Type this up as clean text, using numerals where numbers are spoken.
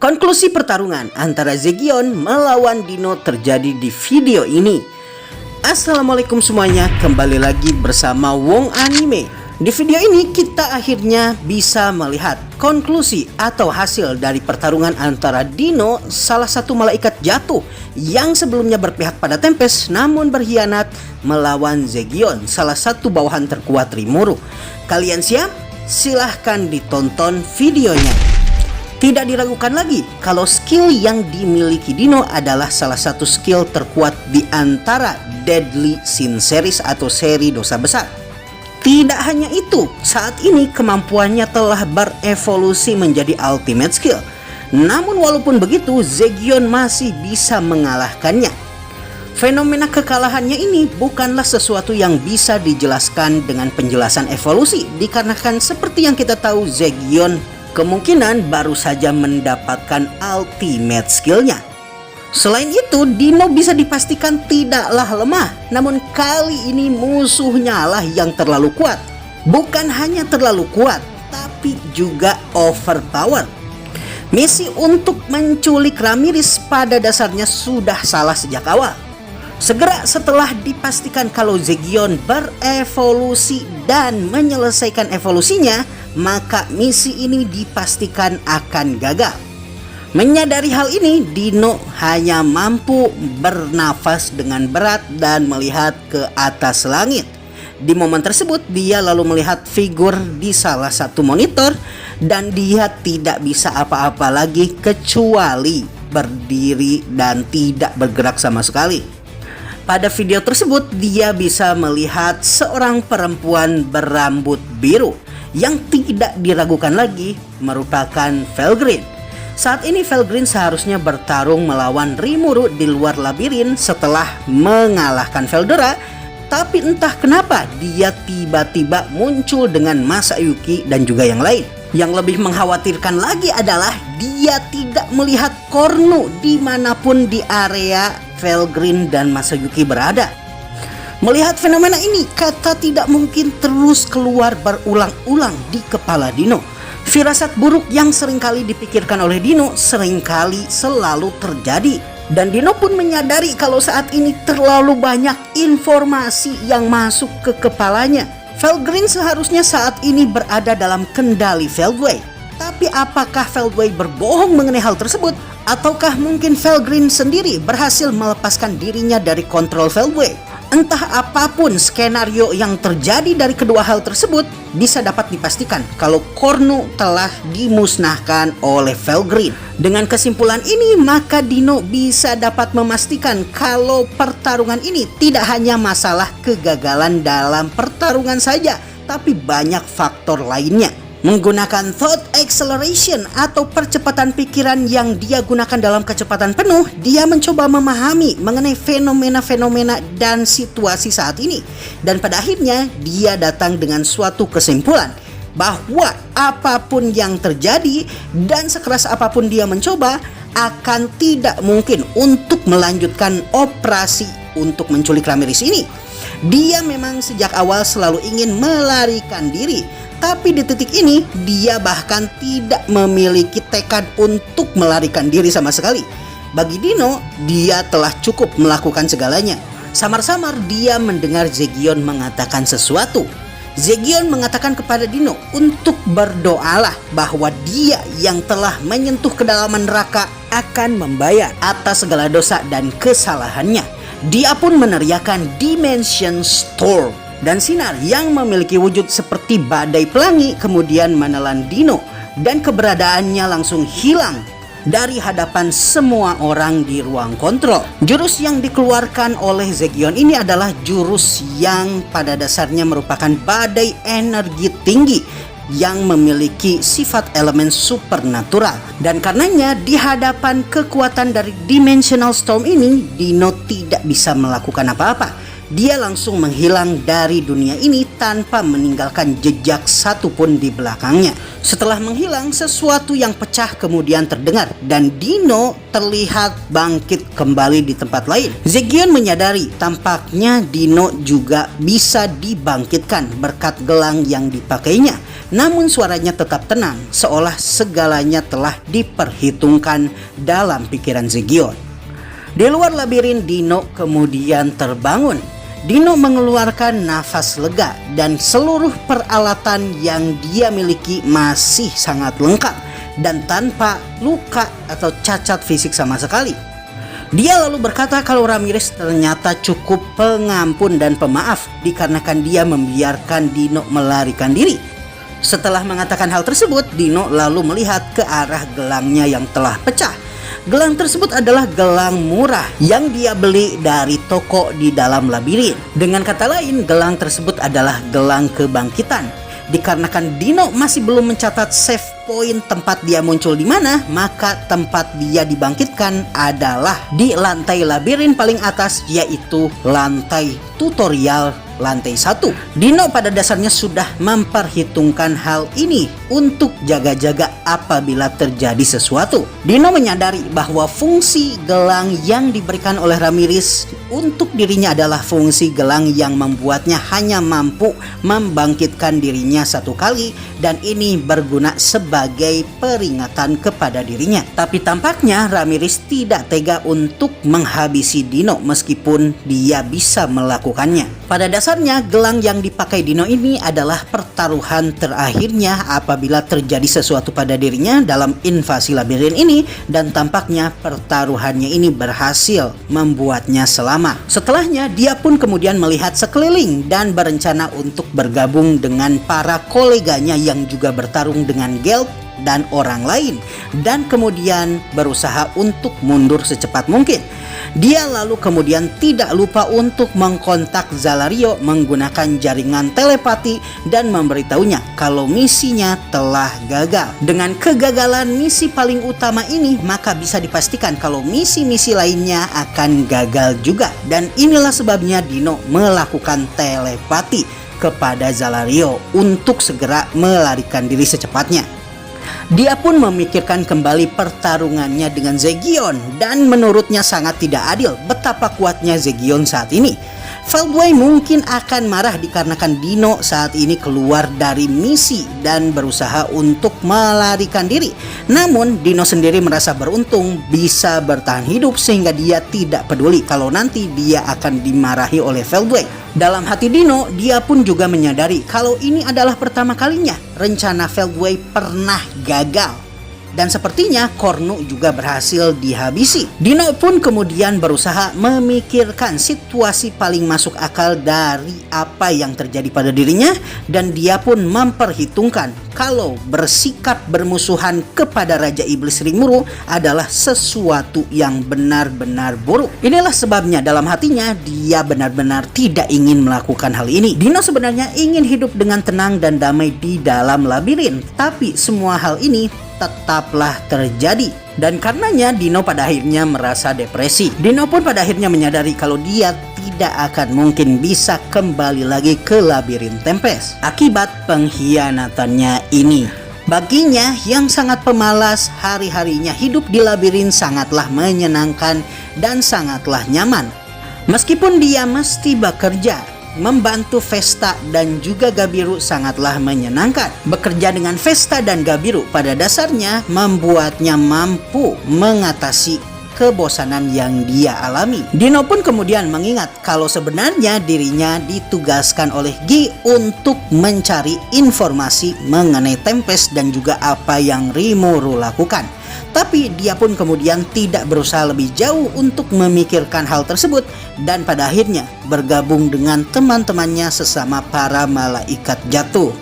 Konklusi pertarungan antara Zegion melawan Dino terjadi di video ini. Assalamualaikum semuanya, kembali lagi bersama Wong Anime. Di video ini kita akhirnya bisa melihat konklusi atau hasil dari pertarungan antara Dino, salah satu malaikat jatuh yang sebelumnya berpihak pada Tempest namun berkhianat, melawan Zegion, salah satu bawahan terkuat Rimuru. Kalian siap? Silahkan ditonton videonya. Tidak diragukan lagi kalau skill yang dimiliki Dino adalah salah satu skill terkuat di antara Deadly Sin Series atau seri dosa besar. Tidak hanya itu, saat ini kemampuannya telah berevolusi menjadi ultimate skill. Namun walaupun begitu, Zegion masih bisa mengalahkannya. Fenomena kekalahannya ini bukanlah sesuatu yang bisa dijelaskan dengan penjelasan evolusi, dikarenakan seperti yang kita tahu Zegion kemungkinan baru saja mendapatkan ultimate skillnya. Selain itu, Dino bisa dipastikan tidaklah lemah, namun kali ini musuhnya lah yang terlalu kuat. Bukan hanya terlalu kuat, tapi juga overpower. Misi untuk menculik Ramirez pada dasarnya sudah salah sejak awal. Segera setelah dipastikan kalau Zegion berevolusi dan menyelesaikan evolusinya, maka misi ini dipastikan akan gagal. Menyadari hal ini, Dino hanya mampu bernafas dengan berat dan melihat ke atas langit. Di momen tersebut, dia lalu melihat figur di salah satu monitor dan dia tidak bisa apa-apa lagi kecuali berdiri dan tidak bergerak sama sekali. Pada video tersebut, dia bisa melihat seorang perempuan berambut biru yang tidak diragukan lagi merupakan Felgreen. Saat ini Felgreen seharusnya bertarung melawan Rimuru di luar labirin setelah mengalahkan Veldora, tapi entah kenapa dia tiba-tiba muncul dengan Masayuki dan juga yang lain. Yang lebih mengkhawatirkan lagi adalah dia tidak melihat Kornu dimanapun di area Felgreen dan Masayuki berada. Melihat fenomena ini, kata tidak mungkin terus keluar berulang-ulang di kepala Dino. Firasat buruk yang seringkali dipikirkan oleh Dino seringkali selalu terjadi. Dan Dino pun menyadari kalau saat ini terlalu banyak informasi yang masuk ke kepalanya. Felgreen seharusnya saat ini berada dalam kendali Feldway. Tapi apakah Feldway berbohong mengenai hal tersebut? Ataukah mungkin Felgreen sendiri berhasil melepaskan dirinya dari kontrol Feldway? Entah apapun skenario yang terjadi dari kedua hal tersebut, bisa dapat dipastikan kalau Kornu telah dimusnahkan oleh Felgreen. Dengan kesimpulan ini, maka Dino bisa dapat memastikan kalau pertarungan ini tidak hanya masalah kegagalan dalam pertarungan saja, tapi banyak faktor lainnya. Menggunakan thought acceleration atau percepatan pikiran yang dia gunakan dalam kecepatan penuh, dia mencoba memahami mengenai fenomena-fenomena dan situasi saat ini. Dan pada akhirnya dia datang dengan suatu kesimpulan bahwa apapun yang terjadi dan sekeras apapun dia mencoba, akan tidak mungkin untuk melanjutkan operasi untuk menculik Ramirez ini. Dia memang sejak awal selalu ingin melarikan diri, tapi di titik ini dia bahkan tidak memiliki tekad untuk melarikan diri sama sekali. Bagi Dino, dia telah cukup melakukan segalanya. Samar-samar dia mendengar Zegion mengatakan sesuatu. Zegion mengatakan kepada Dino untuk berdoalah bahwa dia yang telah menyentuh kedalaman neraka akan membayar atas segala dosa dan kesalahannya. Dia pun meneriakkan Dimension Storm dan sinar yang memiliki wujud seperti badai pelangi kemudian menelan Dino dan keberadaannya langsung hilang dari hadapan semua orang di ruang kontrol. Jurus yang dikeluarkan oleh Zegion ini adalah jurus yang pada dasarnya merupakan badai energi tinggi yang memiliki sifat elemen supernatural. Dan karenanya di hadapan kekuatan dari Dimensional Storm ini, Dino tidak bisa melakukan apa-apa. dia langsung menghilang dari dunia ini tanpa meninggalkan jejak satupun di belakangnya. Setelah menghilang, sesuatu yang pecah kemudian terdengar dan Dino terlihat bangkit kembali di tempat lain. Zegion menyadari tampaknya Dino juga bisa dibangkitkan berkat gelang yang dipakainya. Namun suaranya tetap tenang, seolah segalanya telah diperhitungkan dalam pikiran Zegion. Di luar labirin, Dino kemudian terbangun. Dino mengeluarkan nafas lega dan seluruh peralatan yang dia miliki masih sangat lengkap dan tanpa luka atau cacat fisik sama sekali. Dia lalu berkata kalau Ramirez ternyata cukup pengampun dan pemaaf dikarenakan dia membiarkan Dino melarikan diri. Setelah mengatakan hal tersebut, Dino lalu melihat ke arah gelangnya yang telah pecah. Gelang tersebut adalah gelang murah yang dia beli dari toko di dalam labirin. Dengan kata lain, gelang tersebut adalah gelang kebangkitan. Dikarenakan Dino masih belum mencatat save point tempat dia muncul di mana, maka tempat dia dibangkitkan adalah di lantai labirin paling atas, yaitu lantai tutorial lantai 1. Dino pada dasarnya sudah memperhitungkan hal ini untuk jaga-jaga apabila terjadi sesuatu. Dino menyadari bahwa fungsi gelang yang diberikan oleh Ramirez untuk dirinya adalah fungsi gelang yang membuatnya hanya mampu membangkitkan dirinya satu kali, dan ini berguna sebagai peringatan kepada dirinya. Tapi tampaknya Ramirez tidak tega untuk menghabisi Dino meskipun dia bisa melakukannya. Pada dasarnya gelang yang dipakai Dino ini adalah pertaruhan terakhirnya apabila terjadi sesuatu pada dirinya dalam invasi labirin ini, dan tampaknya pertaruhannya ini berhasil membuatnya selamat. Setelahnya dia pun kemudian melihat sekeliling dan berencana untuk bergabung dengan para koleganya yang juga bertarung dengan Geld dan orang lain, dan kemudian berusaha untuk mundur secepat mungkin. Dia lalu kemudian tidak lupa untuk mengkontak Zalario menggunakan jaringan telepati dan memberitahunya kalau misinya telah gagal. Dengan kegagalan misi paling utama ini, maka bisa dipastikan kalau misi-misi lainnya akan gagal juga. Dan inilah sebabnya Dino melakukan telepati kepada Zalario untuk segera melarikan diri secepatnya. Dia pun memikirkan kembali pertarungannya dengan Zegion, dan menurutnya sangat tidak adil betapa kuatnya Zegion saat ini. Feldway mungkin akan marah dikarenakan Dino saat ini keluar dari misi dan berusaha untuk melarikan diri. Namun Dino sendiri merasa beruntung bisa bertahan hidup sehingga dia tidak peduli kalau nanti dia akan dimarahi oleh Feldway. Dalam hati Dino, dia pun juga menyadari kalau ini adalah pertama kalinya rencana Feldway pernah gagal. Dan sepertinya Cornu juga berhasil dihabisi. Dino pun kemudian berusaha memikirkan situasi paling masuk akal dari apa yang terjadi pada dirinya, dan dia pun memperhitungkan kalau bersikap bermusuhan kepada Raja Iblis Rimuru adalah sesuatu yang benar-benar buruk. Inilah sebabnya dalam hatinya dia benar-benar tidak ingin melakukan hal ini. Dino sebenarnya ingin hidup dengan tenang dan damai di dalam labirin, tapi semua hal ini tetaplah terjadi, dan karenanya Dino pada akhirnya merasa depresi. Dino pun pada akhirnya menyadari kalau dia tidak akan mungkin bisa kembali lagi ke labirin Tempest akibat pengkhianatannya ini. Baginya yang sangat pemalas, hari-harinya hidup di labirin sangatlah menyenangkan dan sangatlah nyaman. Meskipun dia mesti bekerja, membantu Vesta dan juga Gabiru sangatlah menyenangkan. Bekerja dengan Vesta dan Gabiru pada dasarnya membuatnya mampu mengatasi kebosanan yang dia alami. Dino pun kemudian mengingat kalau sebenarnya dirinya ditugaskan oleh Gi untuk mencari informasi mengenai Tempest dan juga apa yang Rimuru lakukan. Tapi dia pun kemudian tidak berusaha lebih jauh untuk memikirkan hal tersebut, dan pada akhirnya bergabung dengan teman-temannya sesama para malaikat jatuh.